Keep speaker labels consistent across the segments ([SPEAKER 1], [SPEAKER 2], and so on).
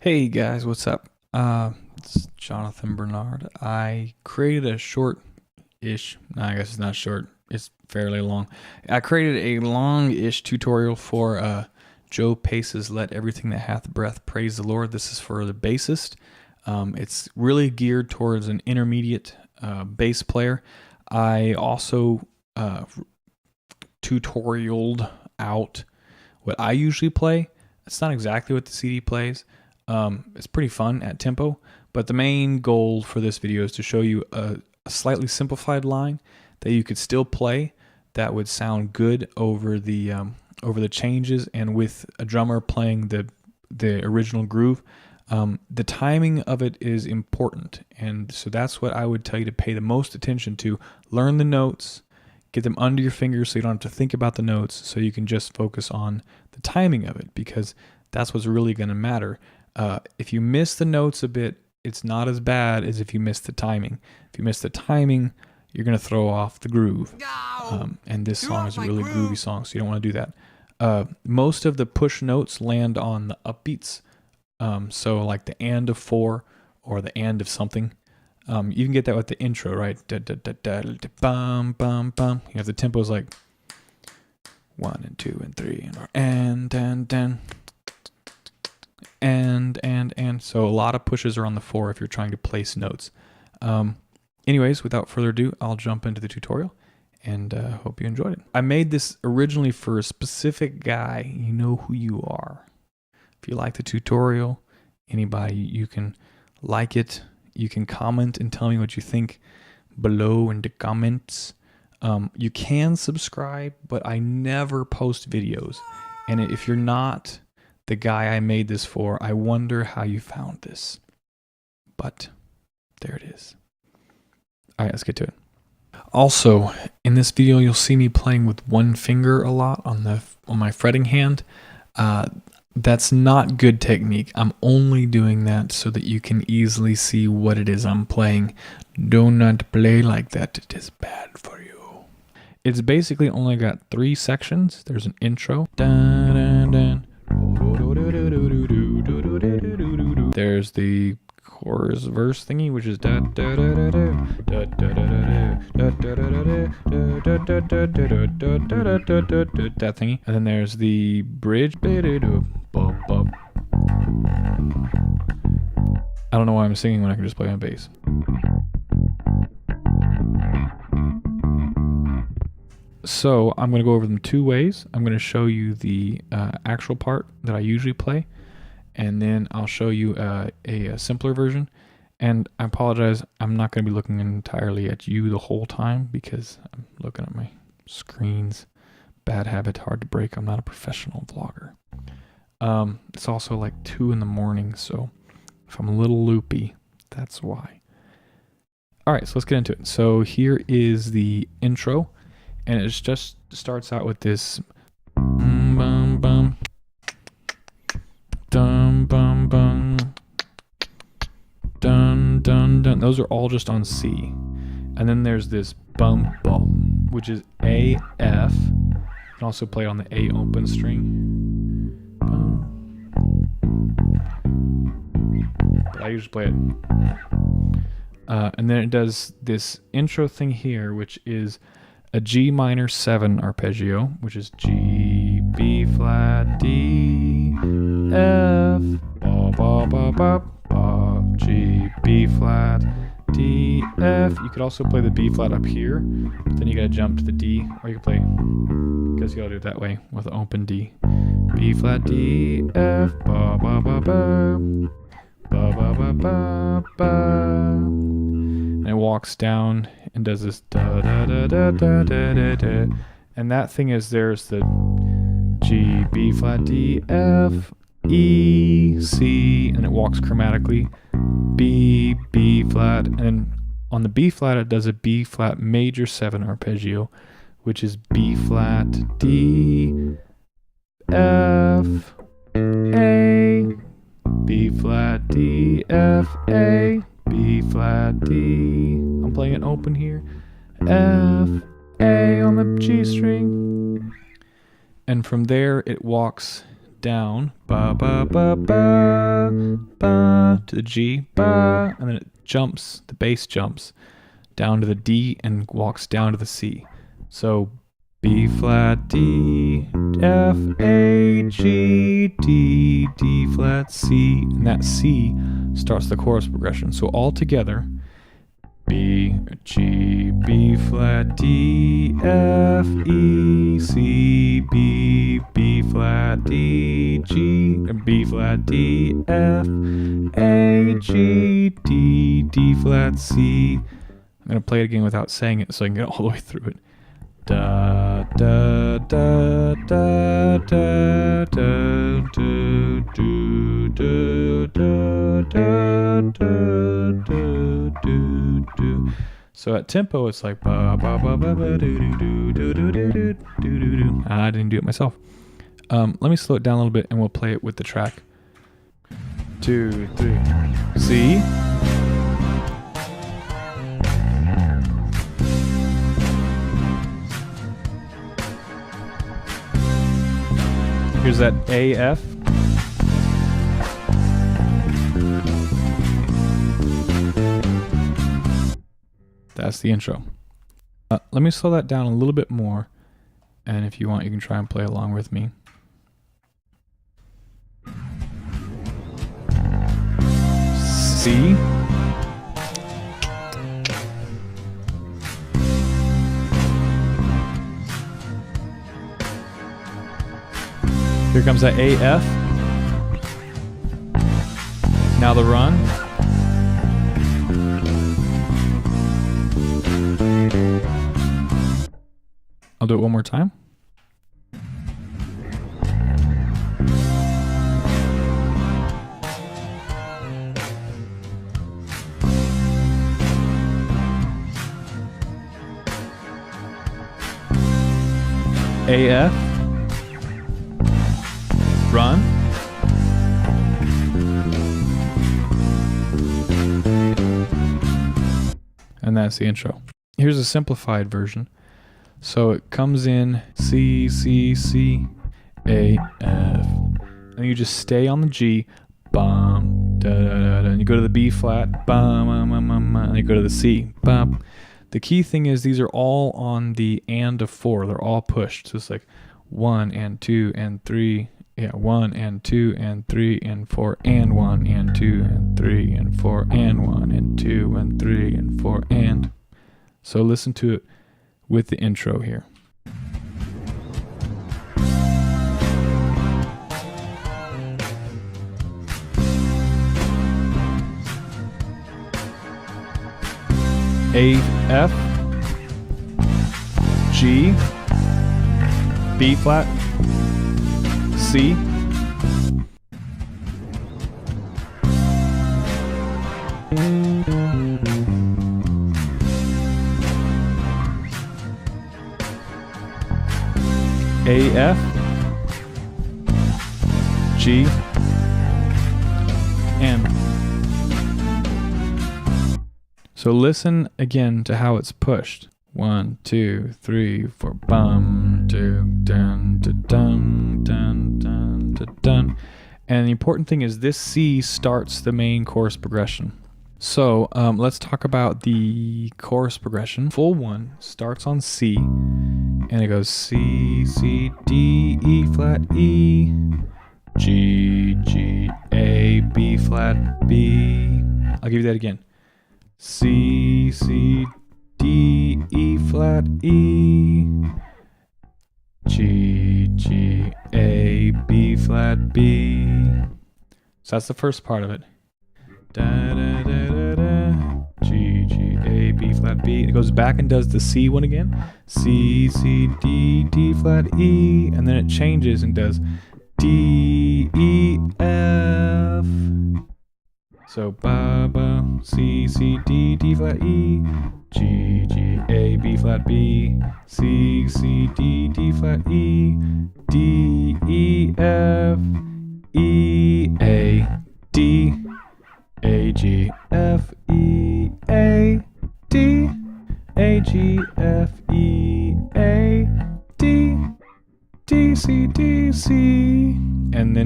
[SPEAKER 1] Hey guys, what's up? It's Jonathan Bernard. I created a short-ish, no, I guess it's not short, it's fairly long. I created a long-ish tutorial for Joe Pace's Let Everything That Hath Breath Praise the Lord. This is for the bassist. It's really geared towards an intermediate bass player. I also tutorialed out what I usually play. It's not exactly what the CD plays. It's pretty fun at tempo, but the main goal for this video is to show you a slightly simplified line that you could still play that would sound good over the changes, and with a drummer playing the original groove. The timing of it is important, and so that's what I would tell you to pay the most attention to. Learn the notes, get them under your fingers so you don't have to think about the notes, so you can just focus on the timing of it, because that's what's really going to matter. If you miss the notes a bit, it's not as bad as if you miss the timing. If you miss the timing, you're going to throw off the groove. And this song is a really groovy song, so you don't want to do that. Most of the push notes land on the upbeats. So like the and of 4 or the and of something. You can get that with the intro, right? Da, da, da, da, da, bum, bum, bum. You have the tempos like 1 and 2 and 3 and so a lot of pushes are on the 4 if you're trying to place notes. Anyways, without further ado, I'll jump into the tutorial, and hope you enjoyed it. I made this originally for a specific guy. You know who you are. If you like the tutorial, anybody, you can like it. You can comment and tell me what you think below in the comments. You can subscribe, but I never post videos. And if you're not the guy I made this for, I wonder how you found this. But there it is. All right, let's get to it. Also, in this video, you'll see me playing with one finger a lot on my fretting hand. That's not good technique. I'm only doing that so that you can easily see what it is I'm playing. Do not play like that. It is bad for you. It's basically only got 3 sections. There's an intro. Dun, dun, dun. There's the chorus verse thingy, which is da da da da da da da da da da, that thingy, and then there's the bridge. I don't know why I'm singing when I can just play on bass. So I'm going to go over them 2 ways. I'm going to show you the actual part that I usually play, and then I'll show you a simpler version. And I apologize, I'm not going to be looking entirely at you the whole time because I'm looking at my screens. Bad habit, hard to break. I'm not a professional vlogger. It's also like 2 in the morning, so if I'm a little loopy, that's why. All right, so let's get into it. So here is the intro. And it just starts out with this bum bum dum bum bum dun dun dun. Those are all just on C. And then there's this bum bum, which is A F. You can also play on the A open string. But I usually play it. And then it does this intro thing here, which is a G minor 7 arpeggio, which is G, B flat, D, F, ba ba ba ba ba, G, B flat, D, F. You could also play the B flat up here, but then you gotta jump to the D, or you could play, because you gotta do it that way with an open D. B flat, D, F, ba ba ba ba, ba ba ba ba ba. And it walks down and does this da da da da da da da da. And that thing is, there's the G, B flat, D, F, E, C, and it walks chromatically. B, B flat, and on the B flat it does a B flat major 7 arpeggio, which is B flat, D, F, A, B flat, D, F, A, B flat, D. I'm playing it open here. F, A on the G string. And from there it walks down, ba ba ba ba ba, to the G, ba, and then it jumps, the bass jumps down to the D and walks down to the C. So B flat, D, F, A, G, D, D flat, C, and that C starts the chorus progression. So all together, B, G, B flat, D, F, E, C, B, B flat, D, G, B flat, D, F, A, G, D, D flat, C. I'm going to play it again without saying it so I can get all the way through it. Da da da da da da do do do do do do do do. So at tempo it's like ba ba ba ba ba do do do do do do do do. I didn't do it myself. Let me slow it down a little bit and we'll play it with the track. 2, 3. C. Here's that A, F. That's the intro. Let me slow that down a little bit more, and if you want, you can try and play along with me. C. Here comes that A, F. Now the run. I'll do it one more time. A, F. Run. And that's the intro. Here's a simplified version. So it comes in C, C, C, A, F. And you just stay on the G, bum, da, da, da, da. And you go to the B flat, bum, bum, bum, bum, and you go to the C, bum. The key thing is these are all on the and of 4. They're all pushed. So it's like 1 and 2 and 3. Yeah, 1 and 2 and 3 and 4 and 1 and 2 and 3 and 4 and 1 and 2 and 3 and 4 and. So listen to it with the intro here. A, F, G, B flat, C, A, F, G, and. So listen again to how it's pushed. 1, 2, 3, 4, bum, do, dun, dun, dun, dun, dun, dun, dun. And the important thing is this C starts the main chorus progression. So let's talk about the chorus progression. Full one starts on C, and it goes C, C, D, E flat, E, G, G, A, B flat, B. I'll give you that again. C, C, D, E flat, E, G, G, A, B flat, B. So that's the first part of it. Da, da, da, da, da. G, G, A, B flat, B. It goes back and does the C one again. C, C, D, D flat, E. And then it changes and does D, E, F. So ba ba, C, C, D, D flat, E, G, G, A, B flat, B, C, C, D, D flat, E, D, E, F, E, A, D, A, G, F, E, A, D, A, G, F, E, A, D, D, C, D, C. And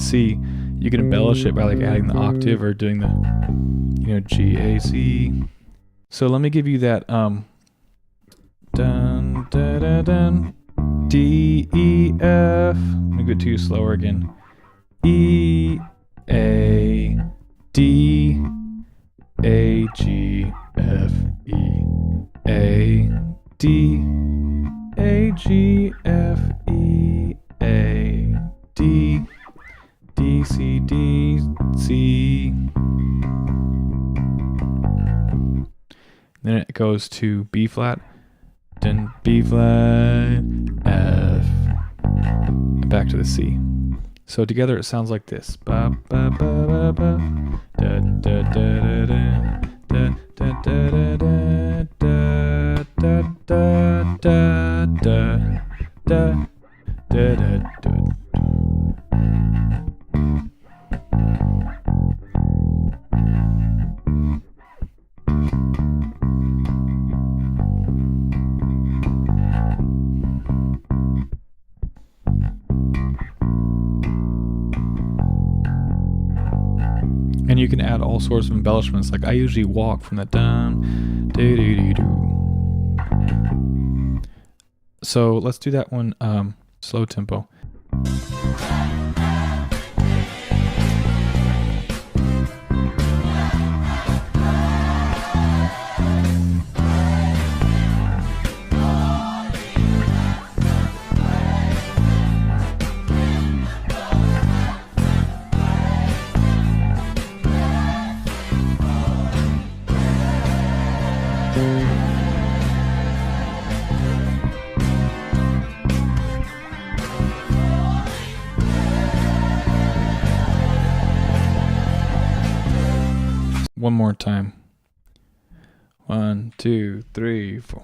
[SPEAKER 1] C. You can embellish it by like adding the octave or doing the, you know, G, A, C. So let me give you that dun dun dun dun D, E, F. I'm gonna go too slower again. E, A, D, A, G, F, E, A, D, A, G, F, E, A, D, D, C, D, C. Then it goes to B flat, then B flat, F, and back to the C. So together it sounds like this. Ba ba ba ba ba, da da da da da, da da da da da da da da da da da da. And you can add all sorts of embellishments. Like I usually walk from the dun, do do do do. So let's do that one slow tempo. One more time. 1, 2, 3, 4.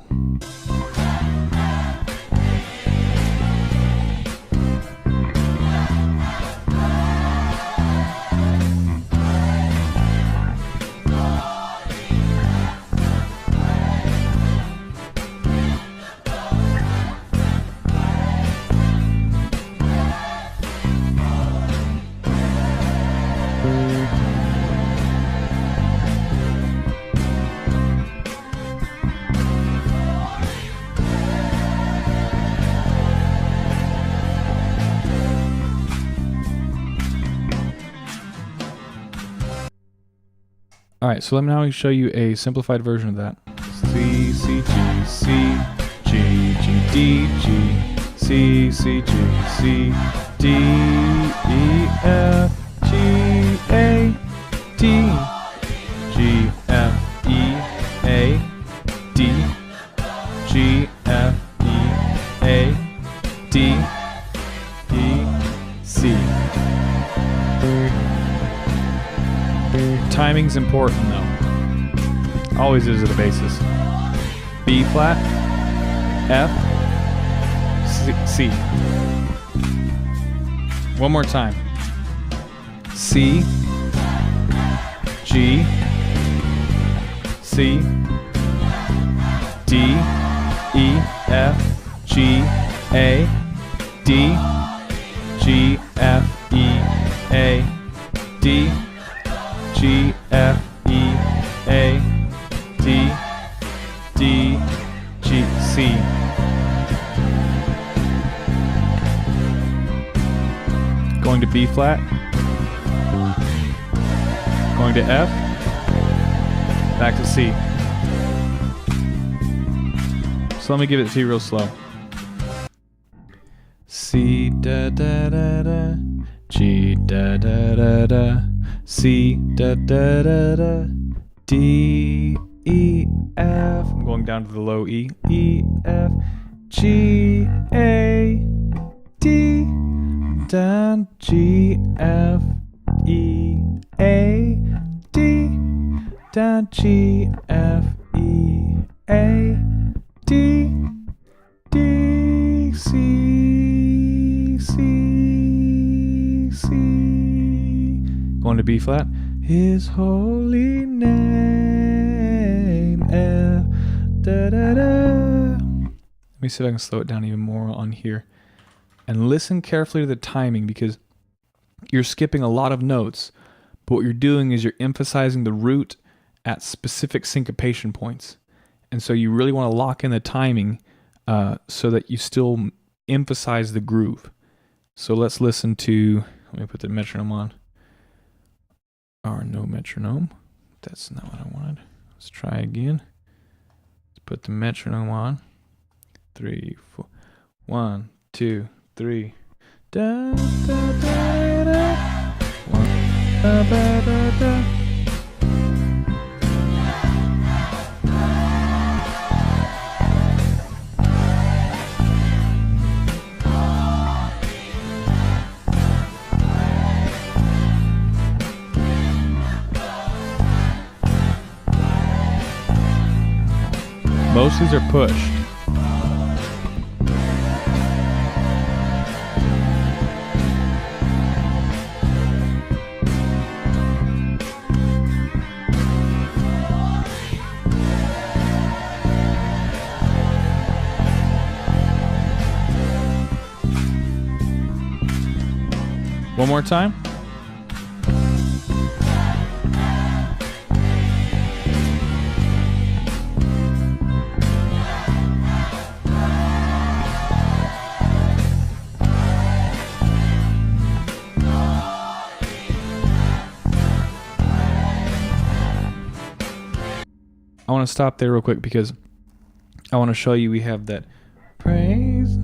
[SPEAKER 1] All right, so let me now show you a simplified version of that. C, C, G, C, G, G, D, G, C, C, G, C, D, E, F, G, A, D, G, F, E, A, D, G, F, E, A, D, E, C. Timing's important though. Always is at a basis. B flat, F, C. One more time. C, G, C, D, E, F, G, A, D, G, F, E, A, D, G, F, E, A, D, D, G, C. Going to B flat. Going to F. Back to C. So let me give it to you real slow. C, da, da, da, da. G, da, da, da, da. C, da, da, da, da, D, E, F. I'm going down to the low E. E, F, G, A, D, down G, F, E, A, D, down G, F, E, A, D, D, C, C, C. Going to B flat. His holy name, F, da da da. Let me see if I can slow it down even more on here. And listen carefully to the timing, because you're skipping a lot of notes, but what you're doing is you're emphasizing the root at specific syncopation points. And so you really want to lock in the timing so that you still emphasize the groove. So let's listen to, let me put the metronome on. Or no metronome. That's not what I wanted. Let's try again. Let's put the metronome on. 3, 4. 1, 2, 3. Da, da, da, da. 1, da, da, da, da. Most of these are pushed. One more time. I want to stop there real quick because I want to show you we have that praise.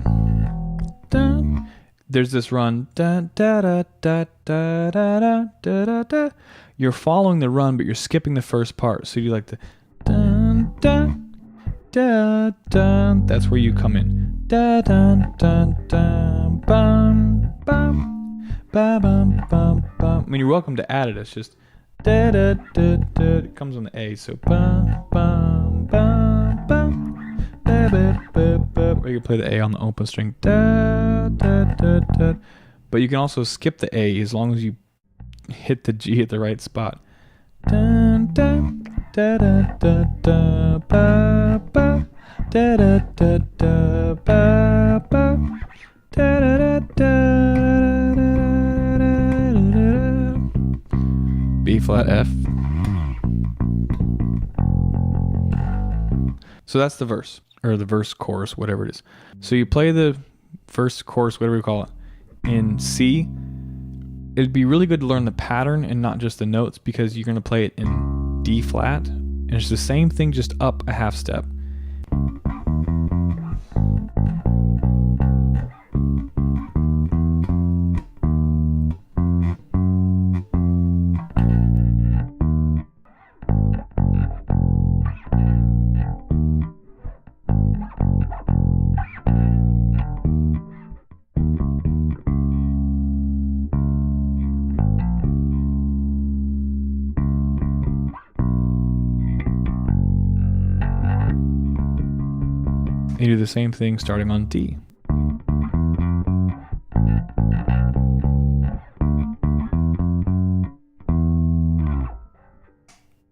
[SPEAKER 1] Dun. There's this run. Da, da, da, da, da, da, da, da, da. You're following the run, but you're skipping the first part. So you do like the dun, dun, da, dun. That's where you come in. Da, dun, dun, dun, bum, bum, ba, bum, bum, bum. I mean, you're welcome to add it. It's just da, da, da, da. It comes on the A. So bum, bum, bum, bum. Or you can play the A on the open string. Da, da, da, da. But you can also skip the A as long as you hit the G at the right spot. Dun, dun, da, da, da, da, ba, ba, da, da, da, da, ba, ba, da, da, da, da, da, da, B flat F. So that's the verse, or the verse chorus, whatever it is. So you play the verse chorus, whatever you call it, in C. It'd be really good to learn the pattern and not just the notes, because you're going to play it in D flat, and it's the same thing, just up a half step. You do the same thing starting on D.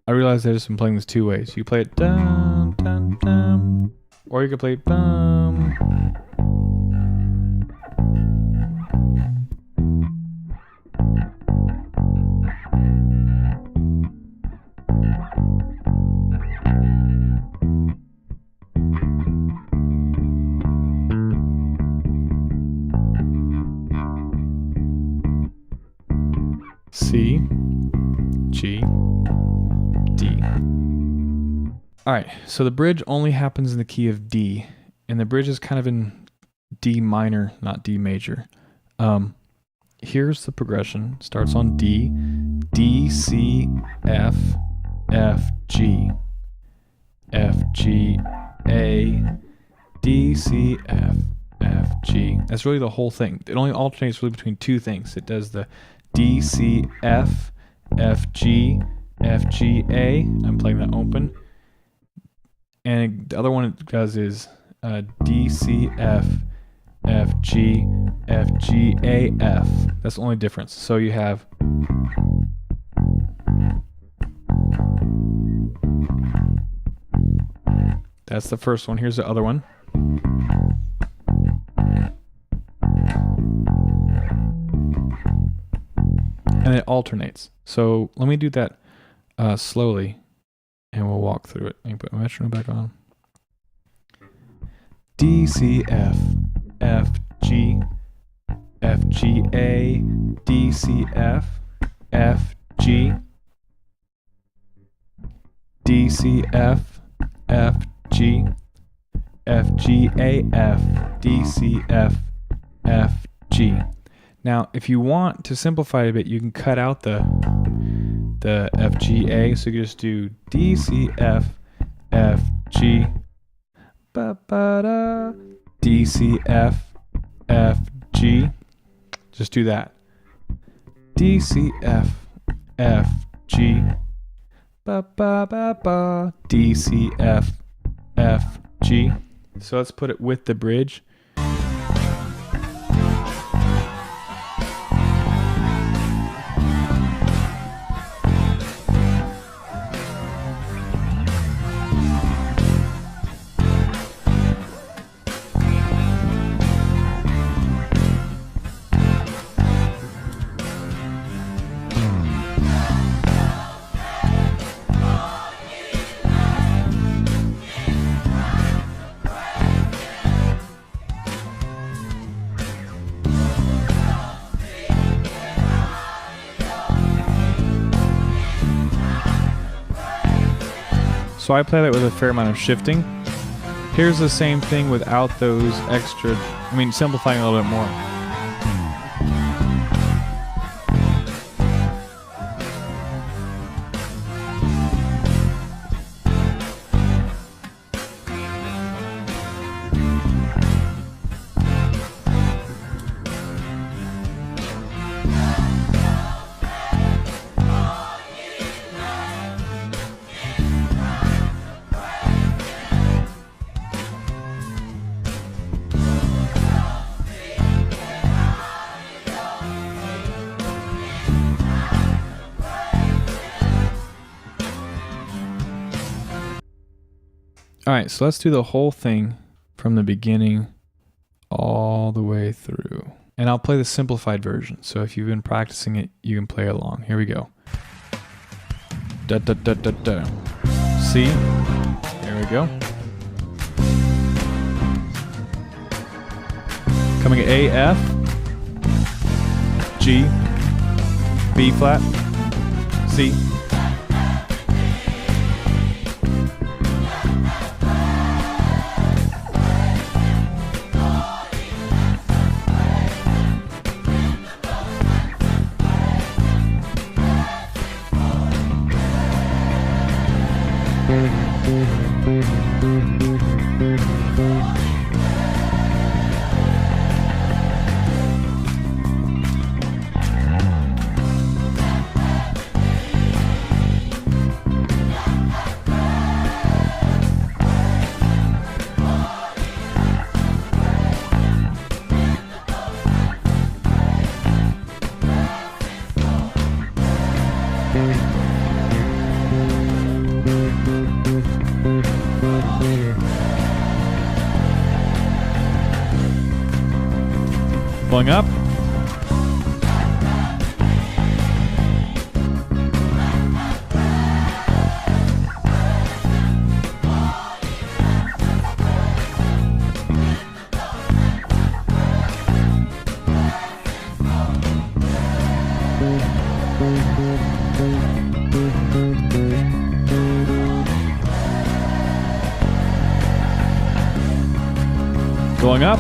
[SPEAKER 1] I realized I just been playing this two ways. You play it dum dum dum, or you can play it bum. C, G, D. All right, so the bridge only happens in the key of D, and the bridge is kind of in D minor, not D major. Here's the progression. Starts on D, D, C, F, F, G, F, G, A, D, C, F, F, G. That's really the whole thing. It only alternates really between two things. It does the D, C, F, F, G, F, G, A. I'm playing that open. And the other one it does is D, C, F, F, G, F, G, A, F. That's the only difference. So you have that's the first one. Here's the other one. and it alternates. So let me do that slowly, and we'll walk through it. Let me put my metronome back on. D, C, F, F, G, F, G, A, D, C, F, F, G, D, C, F, F, G, F, G, A, F, D, C, F, F, G. Now, if you want to simplify it a bit, you can cut out the F, G, A, so you just do D, C, F, F, G, ba, ba, da, D, C, F, F, G. Just do that. D, C, F, F, G, ba, ba, ba, ba, D, C, F, F, G. So let's put it with the bridge. So I play that with a fair amount of shifting. Here's the same thing without those extra, simplifying a little bit more. All right, so let's do the whole thing from the beginning all the way through. And I'll play the simplified version. So if you've been practicing it, you can play along. Here we go. Da da da da da. C. There we go. Coming at A, F, G, B flat, C. Pulling up. Going up.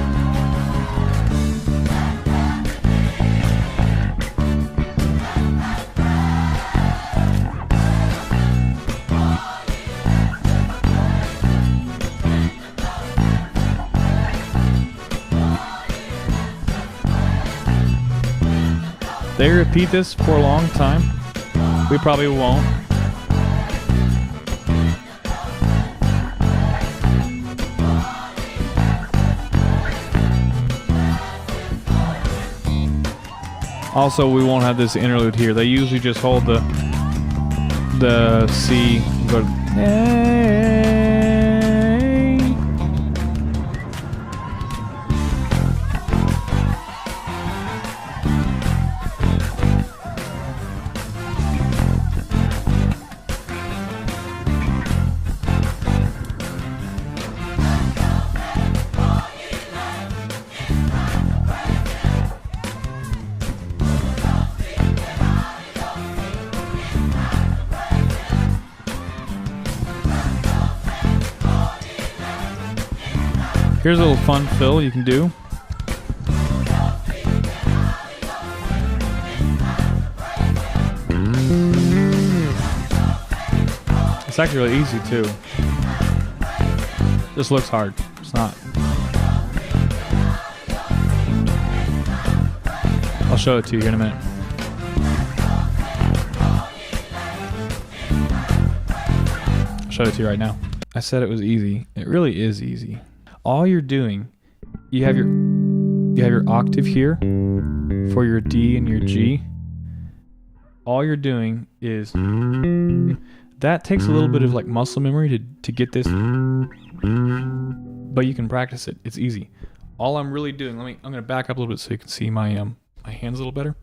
[SPEAKER 1] They repeat this for a long time. We probably won't. Also, we won't have this interlude here. They usually just hold the C, go hey. Here's a little fun fill you can do. It's actually really easy too. This looks hard. It's not. I'll show it to you here in a minute. I'll show it to you right now. I said it was easy. It really is easy. All you're doing, you have your octave here for your D and your G. All you're doing is, that takes a little bit of like muscle memory to get this, but you can practice it. It's easy. All I'm really doing, I'm gonna back up a little bit so you can see my hands a little better.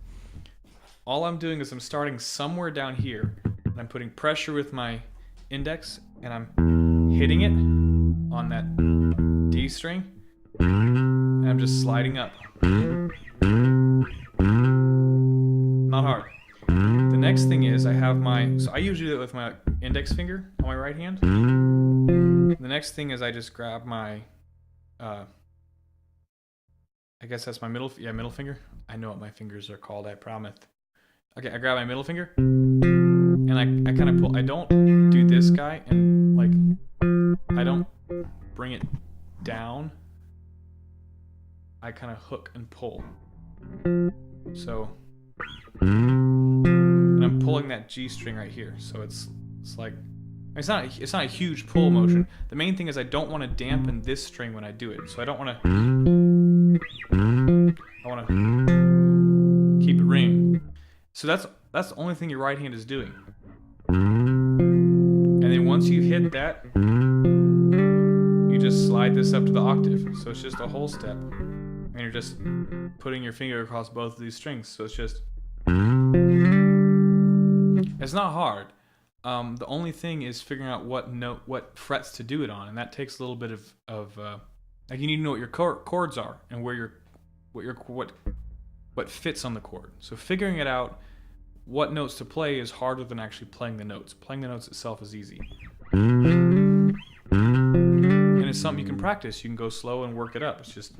[SPEAKER 1] All I'm doing is I'm starting somewhere down here, and I'm putting pressure with my index, and I'm hitting it on that D string, and I'm just sliding up. Not hard. The next thing is I usually do it with my index finger on my right hand. The next thing is I just grab my, I guess that's my middle finger. I know what my fingers are called, I promise. Okay, I grab my middle finger, and I kind of pull. I don't do this guy, and like, I don't bring it down. I kind of hook and pull. So, and I'm pulling that G string right here. So it's like, it's not a huge pull motion. The main thing is I don't want to dampen this string when I do it. So I don't want to. I want to keep it ringing. So that's the only thing your right hand is doing. And then once you hit that, you just slide this up to the octave. So it's just a whole step. And you're just putting your finger across both of these strings. So it's just, it's not hard. The only thing is figuring out what frets to do it on, and that takes a little bit of like, you need to know what your chords are and where what fits on the chord. So figuring it out, what notes to play, is harder than actually playing the notes. Playing the notes itself is easy, and it's something you can practice. You can go slow and work it up. It's just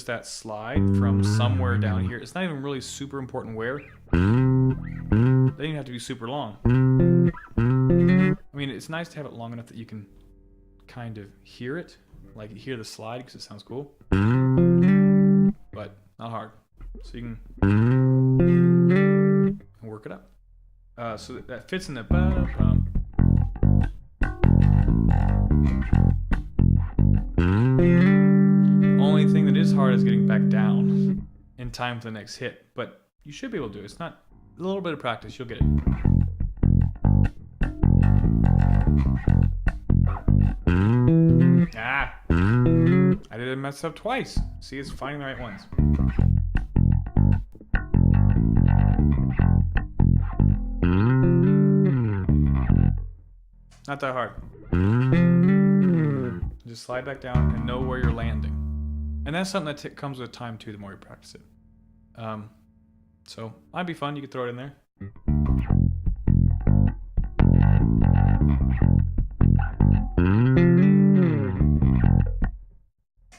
[SPEAKER 1] that slide from somewhere down here. It's not even really super important where. They don't have to be super long. I mean, it's nice to have it long enough that you can kind of hear it, like hear the slide, because it sounds cool, but not hard. So you can work it up. So that fits in the ba-dum. Only thing that is hard is getting back down in time for the next hit, but you should be able to do it. It's not a little bit of practice, you'll get it. I did it mess up twice. See, it's finding the right ones. Not that hard. Just slide back down and know where you're landing. And that's something that comes with time too, the more you practice it. So might be fun, you could throw it in there.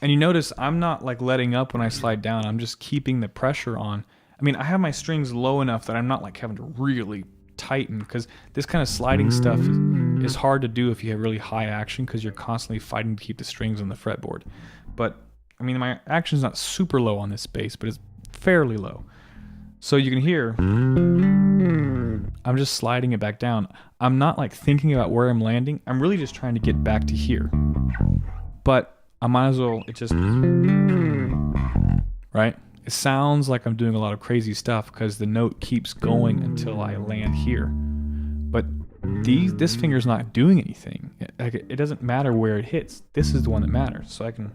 [SPEAKER 1] And you notice I'm not like letting up when I slide down, I'm just keeping the pressure on. I mean, I have my strings low enough that I'm not like having to really tighten, because this kind of sliding stuff is hard to do if you have really high action, because you're constantly fighting to keep the strings on the fretboard. But I mean, my action's not super low on this bass, but it's fairly low. So you can hear, I'm just sliding it back down. I'm not like thinking about where I'm landing. I'm really just trying to get back to here. But I might as well, it just, right? It sounds like I'm doing a lot of crazy stuff because the note keeps going until I land here. But this finger's not doing anything. It doesn't matter where it hits. This is the one that matters. So I can,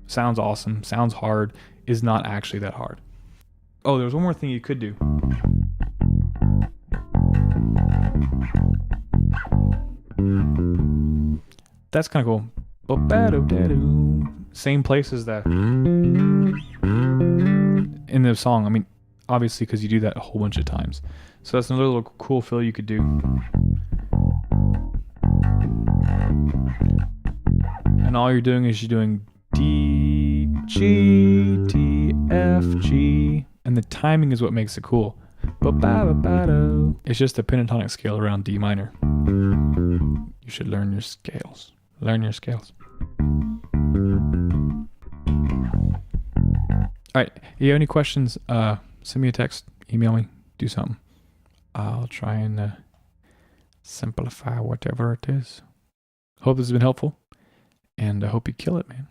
[SPEAKER 1] sounds awesome, sounds hard, is not actually that hard. Oh, there's one more thing you could do. That's kind of cool. Same place as that in the song. I mean, obviously, because you do that a whole bunch of times. So that's another little cool fill you could do. And all you're doing is you're doing D, G, D, F, G. And the timing is what makes it cool. It's just a pentatonic scale around D minor. You should learn your scales. Learn your scales. All right. If you have any questions, send me a text, email me, do something. I'll try and simplify whatever it is. Hope this has been helpful, and I hope you kill it, man.